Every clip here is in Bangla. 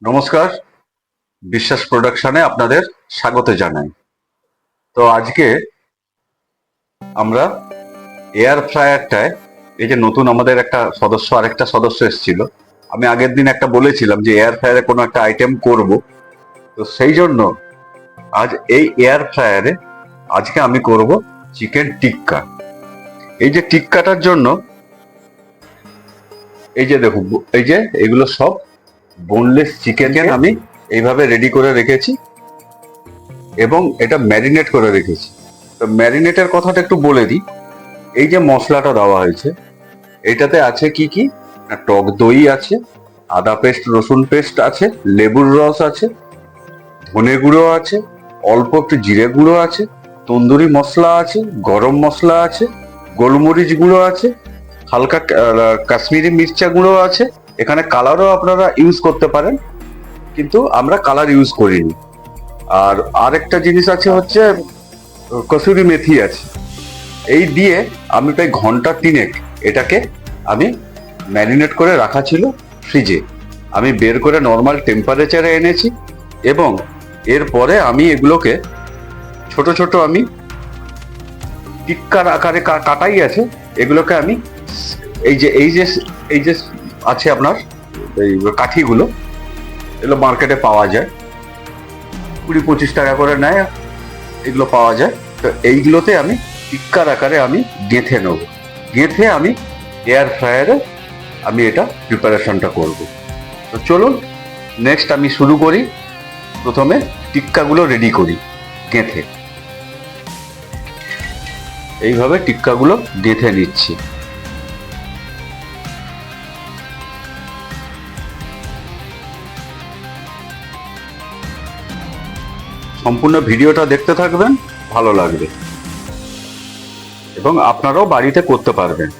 নমস্কার, বিশ্বাস প্রোডাকশনে আপনাদের স্বাগত জানাই। তো আজকে আমরা এয়ার ফ্রায়ারটায় এই যে নতুন আমাদের আরেকটা সদস্য এসেছিল। আমি আগের দিন একটা বলেছিলাম যে এয়ার ফ্রায়ারে কোনো একটা আইটেম করব, তো সেই জন্য আজ এই এয়ার ফ্রায়ারে আজকে আমি করব চিকেন টিক্কা। এই যে টিক্কাটার জন্য এই যে দেখুন, এই যে এগুলো সব বোনলেস চিকেন আমি এইভাবে রেডি করে রেখেছি এবং এটা ম্যারিনেট করে রেখেছি। তো ম্যারিনেটের কথাটা একটু বলে দিই। এই যে মশলাটা দেওয়া হয়েছে, এটাতে আছে কি কি না, টক দই আছে, আদা পেস্ট রসুন পেস্ট আছে, লেবুর রস আছে, ধনে গুঁড়ো আছে, অল্প একটু জিরে গুঁড়ো আছে, তন্দুরি মশলা আছে, গরম মশলা আছে, গোলমরিচ গুঁড়ো আছে, হালকা কাশ্মীরি মির্চা গুঁড়ো আছে। এখানে কালারও আপনারা ইউজ করতে পারেন, কিন্তু আমরা কালার ইউজ করিনি। আর আরেকটা জিনিস আছে হচ্ছে কসুরি মেথি আছে। এই দিয়ে আমি প্রায় ঘন্টা তিনেক এটাকে আমি ম্যারিনেট করে রাখা ছিল ফ্রিজে। আমি বের করে নর্মাল টেম্পারেচারে এনেছি এবং এরপরে আমি এগুলোকে ছোট ছোট আমি টিক্কার আকারে কাটাই আছে। এগুলোকে আমি এই যে আছে আপনার এই কাঠিগুলো, এগুলো মার্কেটে পাওয়া যায়, 20-25 টাকা করে নেয়, এগুলো পাওয়া যায়। তো এইগুলোতে আমি টিক্কার আকারে আমি গেঁথে নেব, গেঁথে আমি এয়ার ফ্রায়ারে আমি এটা প্রিপারেশনটা করব। তো চলুন নেক্সট আমি শুরু করি। প্রথমে টিক্কাগুলো রেডি করি গেঁথে। এইভাবে টিক্কাগুলো গেঁথে নিচ্ছি। সম্পূর্ণ ভিডিওটা দেখতে থাকবেন, ভালো লাগবে এবং আপনারাও বাড়িতে করতে পারবেন।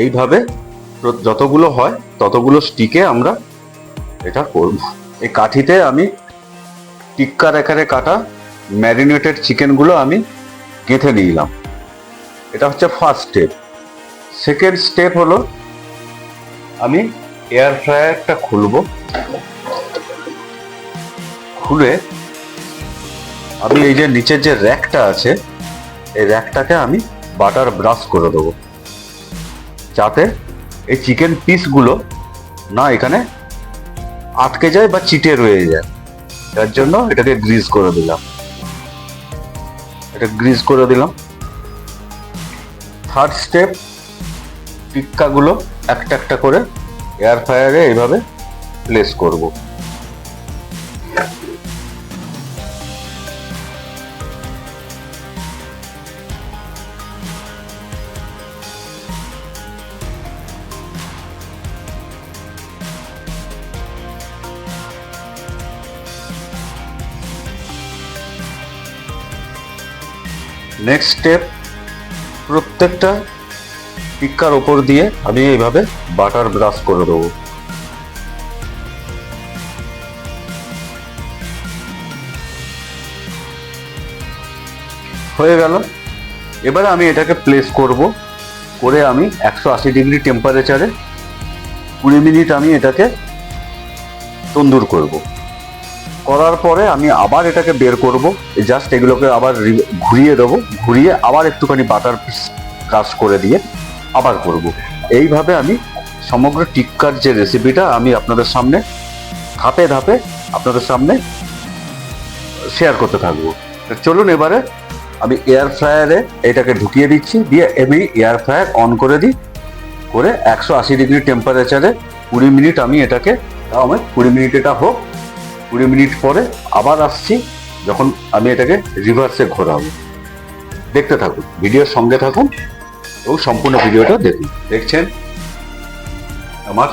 এইভাবে যতগুলো হয় ততগুলো স্টিকে আমরা এটা করব। এই কাঠিতে আমি টিক্কার আকারে কাটা ম্যারিনেটেড চিকেনগুলো আমি গেঁথে নিলাম। এটা হচ্ছে ফার্স্ট স্টেপ। সেকেন্ড স্টেপ হলো আমি এয়ার ফ্রায়ারটা খুলবো। খুলে আমি এই যে নিচের যে র্যাকটা আছে, এই র্যাকটাকে আমি বাটার ব্রাশ করে দেবো, যাতে এই চিকেন পিসগুলো না এখানে আটকে যায় বা চিটে রয়ে যায়। তার জন্য এটাকে গ্রিজ করে দিলাম। এটা গ্রিজ করে দিলাম। থার্ড স্টেপ, টিক্কাগুলো একটা একটা করে এয়ার ফ্রায়ারে এইভাবে প্লেস করব। নেক্সট স্টেপ, প্রত্যেকটা টিক্কার ওপর দিয়ে আমি এইভাবে বাটার ব্রাশ করে দেবো। হয়ে গেল। এবারে আমি এটাকে প্লেস করব, করে আমি 180 ডিগ্রি টেম্পারেচারে 20 মিনিট আমি এটাকে তন্দুর করব। করার পরে আমি আবার এটাকে বের করব, জাস্ট এগুলোকে আবার ঘুরিয়ে দেবো, ঘুরিয়ে আবার একটুখানি বাটার ক্রাশ করে দিয়ে আবার করব। এইভাবে আমি সমগ্র টিক্কার যে রেসিপিটা আমি আপনাদের সামনে ধাপে ধাপে আপনাদের সামনে শেয়ার করতে থাকবো। চলুন এবারে আমি এয়ার ফ্রায়ারে এটাকে ঢুকিয়ে দিচ্ছি, দিয়ে আমি এয়ার ফ্রায়ার অন করে দিই, করে 180 ডিগ্রি টেম্পারেচারে 20 মিনিট আমি এটাকে, তাও আমার 20 মিনিট এটা হোক। 20 মিনিট পরে আবার আসছি, যখন আমি এটাকে রিভার্সে ঘোরাবো। দেখতে থাকুন, ভিডিওর সঙ্গে থাকুন এবং সম্পূর্ণ ভিডিওটা দেখুন। দেখছেন আমার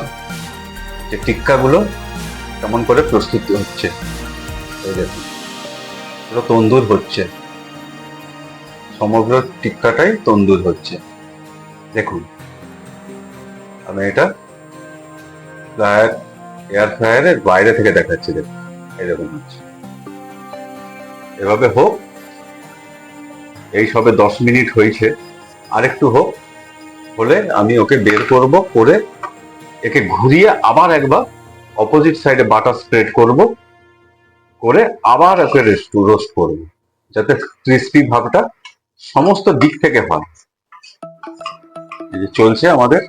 যে টিক্কাগুলো কেমন করে প্রস্তুত হচ্ছে, এই দেখুন পুরো তন্দুর হচ্ছে, সমগ্র টিক্কাটাই তন্দুর হচ্ছে। দেখুন আমি এটা এয়ার ফ্রায়ারের বাইরে থেকে দেখাচ্ছি। দেখুন এই দেখুন হচ্ছে, এভাবে হোক। এই সবে 10 মিনিট হয়েছে, আরেকটু হোক, হলে আমি ওকে বের করব, করে একে ঘুরিয়ে আবার একবার অপোজিট সাইডে বাটার স্প্রেড করব, করে আবার একে রোস্ট করব, যাতে ক্রিস্পি ভাবটা সমস্ত দিক থেকে হয়। এই যে চলছে আমাদের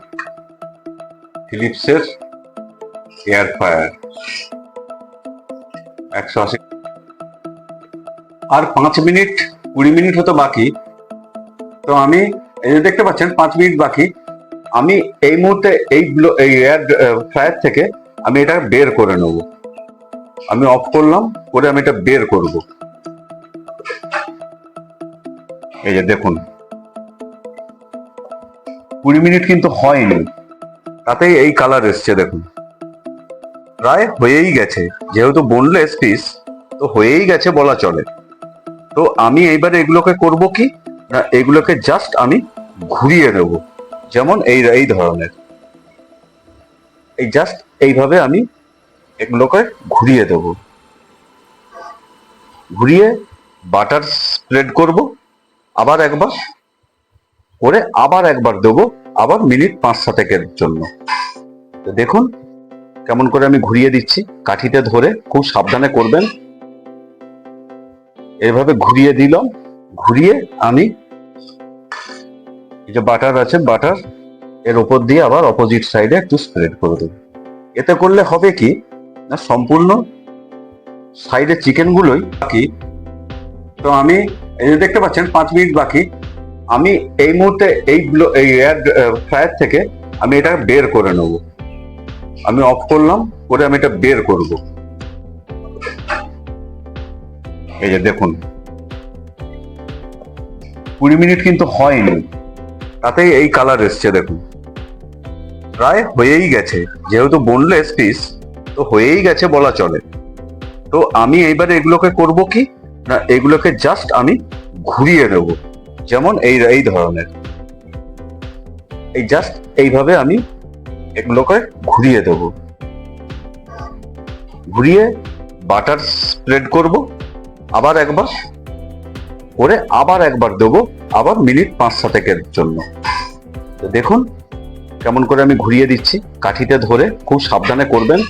ফিলিপসের এয়ার ফ্রায়ার 180। আর 5 মিনিট 20 মিনিট হতো বাকি। তো আমি এই যে দেখতে পাচ্ছেন 5 মিনিট বাকি। আমি এই মুহূর্তে এই এয়ার ফ্রায়ার থেকে আমি এটা বের করে নেব। আমি অফ করলাম, করে আমি এটা বের করব। এই যে দেখুন 20 মিনিট কিন্তু হয়নি, তাতেই এই কালার এসছে। দেখুন প্রায় হয়েই গেছে, যেহেতু বোনলেস পিস তো হয়েই গেছে বলা চলে। তো আমি এইবারে এগুলোকে করব কি না, এগুলোকে জাস্ট আমি ঘুরিয়ে দেব, যেমন এই ধরনের, এই জাস্ট এইভাবে আমি এগুলোকে ঘুরিয়ে দেব। ঘুরিয়ে বাটার স্প্রেড করব আবার একবার, করে আবার একবার দেবো, আবার মিনিট 5-7 জন্য। তো দেখুন কেমন করে আমি ঘুরিয়ে দিচ্ছি, কাঠিতে ধরে খুব সাবধানে করবেন। এইভাবে ঘুরিয়ে দিলাম, ঘুরিয়ে আমি এই যে বাটার আছে, বাটার এর উপর দিয়ে আবার অপোজিট সাইডে একটু স্প্রেড করে দেবো। এতে করলে হবে কি না, সম্পূর্ণ সাইডে চিকেন গুলোই বাকি। তো আমি এই যে দেখতে পাচ্ছেন 5 মিনিট বাকি। আমি এই মুহূর্তে এই এয়ার ফ্রায়ার থেকে আমি এটা বের করে নেব। আমি অফ করলাম, করে আমি এটা বের করব। এই যে দেখুন 20 মিনিট কিন্তু হয়নি, তাতেই এই কালার এসছে। দেখুন প্রায় হয়েই গেছে, যেহেতু বোনলেস পিস তো হয়েই গেছে বলা চলে। তো আমি এইবারে এগুলোকে করব কি না, এগুলোকে জাস্ট আমি ঘুরিয়ে দেব, যেমন এই ধরনের, এই জাস্ট এইভাবে আমি এগুলোকে ঘুরিয়ে দেব। ঘুরিয়ে বাটার স্প্রেড করব আবার একবার, করে আবার একবার দেবো, আবার মিনিট 5-7 জন্য। তো দেখুন কেমন করে আমি ঘুরিয়ে দিচ্ছি, কাঠিতে ধরে খুব সাবধানে করবেন।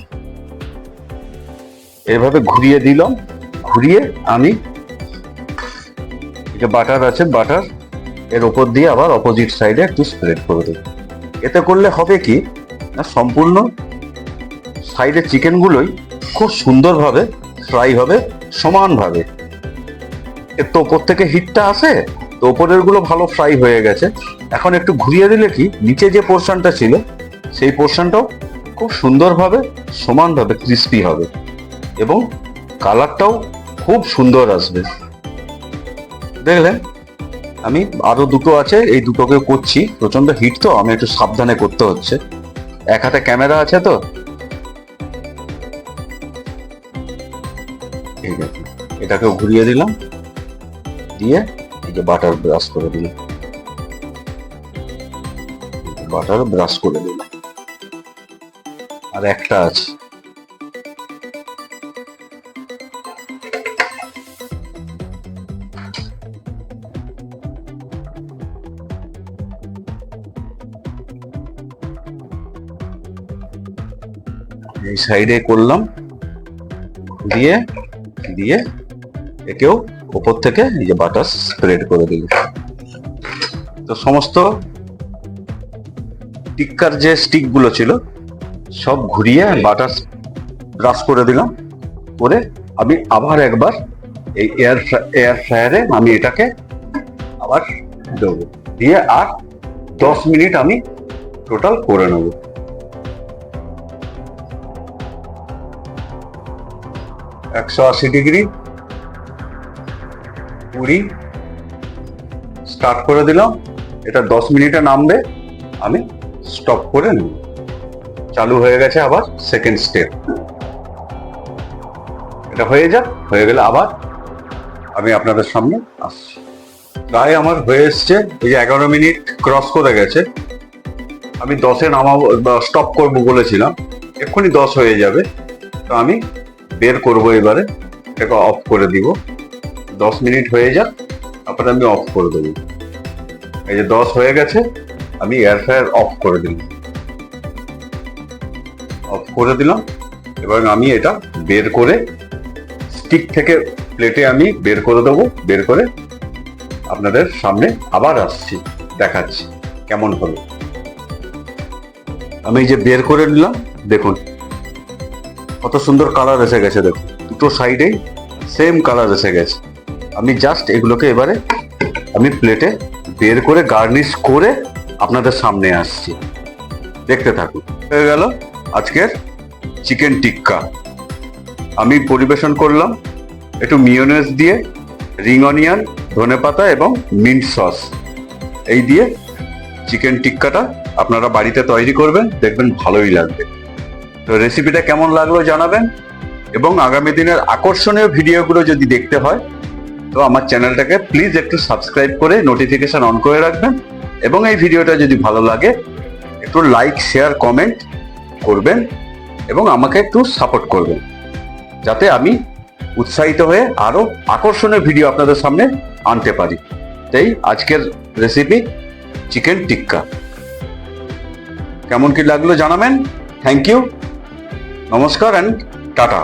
এইভাবে ঘুরিয়ে দিলাম, ঘুরিয়ে আমি যে বাটার আছে, বাটার এর উপর দিয়ে আবার অপোজিট সাইডে একটু স্প্রেড করে দেবো। এতে করলে হবে কি না, সম্পূর্ণ সাইডে চিকেন গুলোই খুব সুন্দরভাবে ফ্রাই হবে সমানভাবে। এর তো ওপর থেকে হিটটা আসে, তো ওপরের গুলো ভালো ফ্রাই হয়ে গেছে। এখন একটু ঘুরিয়ে দিলে কি নিচে যে পোর্শনটা ছিল সেই পোর্শনটাও খুব সুন্দরভাবে সমানভাবে ক্রিস্পি হবে, এবং কালারটাও খুব সুন্দর আসবে। দেখলেন আমি আরো দুটো আছে, এই দুটোকে করছি। প্রচন্ড হিট তো, আমি একটু সাবধানে করতে হচ্ছে, এক হাতে ক্যামেরা আছে তো। এই দেখুন এটাকেও ঘুরিয়ে দিলাম, দিয়ে এই যে বাটার ব্রাশ করে দিলাম, বাটার ব্রাশ করে দিলাম। আর একটা আছে, এই সাইডে করলাম, দিয়ে দিয়ে একেও উপর থেকে এই যে বাটার স্প্রেড করে দিল। তো সমস্ত টিক্কার যে স্টিক গুলো ছিল সব ঘুরিয়ে বাটার ব্রাশ করে দিলাম, করে আমি আবার একবার এই এয়ার ফ্রায়ারে আমি এটাকে আবার দেবো, দিয়ে আর 10 মিনিট আমি টোটাল করে নেব। 180 ডিগ্রি 20 স্টার্ট করে দিলাম। এটা 10 মিনিটে নামবে, আমি স্টপ করে নেব। চালু হয়ে গেছে আবার সেকেন্ড স্টেপ। এটা হয়ে যাক, হয়ে গেলে আবার আমি আপনাদের সামনে আসছি। প্রায় আমার হয়ে এসছে, এই যে 11 মিনিট ক্রস করে গেছে। আমি 10-এ নামাবো বা স্টপ করবো বলেছিলাম, এক্ষুনি 10 হয়ে যাবে। তো আমি বের করবো, এবারে এটাকে অফ করে দিব। 10 মিনিট হয়ে যাক, তারপরে আমি অফ করে দেবো। এই যে 10 হয়ে গেছে, আমি এয়ার ফ্রায়ার অফ করে দিলাম। অফ করে দিলাম। এবং আমি এটা বের করে স্টিক থেকে প্লেটে আমি বের করে দেবো। বের করে আপনাদের সামনে আবার আসছি, দেখাচ্ছি কেমন হলো। আমি এই যে বের করে নিলাম, দেখুন কত সুন্দর কালার এসে গেছে। দেখুন দুটো সাইডেই সেম কালার এসে গেছে। আমি জাস্ট এগুলোকে এবারে আমি প্লেটে বের করে গার্নিশ করে আপনাদের সামনে আসছি, দেখতে থাকুন। হয়ে গেল আজকের চিকেন টিক্কা। আমি পরিবেশন করলাম একটু মিয়োনেজ দিয়ে, রিং অনিয়ন, ধনেপাতা এবং মিন্ট সস এই দিয়ে চিকেন টিক্কাটা আপনারা বাড়িতে তৈরি করবেন, দেখবেন ভালোই লাগবে। তো রেসিপিটা কেমন লাগলো জানাবেন, এবং আগামী দিনের আকর্ষণীয় ভিডিওগুলো যদি দেখতে হয় তো আমার চ্যানেলটাকে প্লিজ একটু সাবস্ক্রাইব করে নোটিফিকেশন অন করে রাখবেন। এবং এই ভিডিওটা যদি ভালো লাগে একটু লাইক, শেয়ার, কমেন্ট করবেন এবং আমাকে একটু সাপোর্ট করবেন, যাতে আমি উৎসাহিত হয়ে আরো আকর্ষণীয় ভিডিও আপনাদের সামনে আনতে পারি। তাই আজকের রেসিপি চিকেন টিক্কা কেমন কি লাগলো জানাবেন। থ্যাংক ইউ, নমস্কার অ্যান্ড টাটা।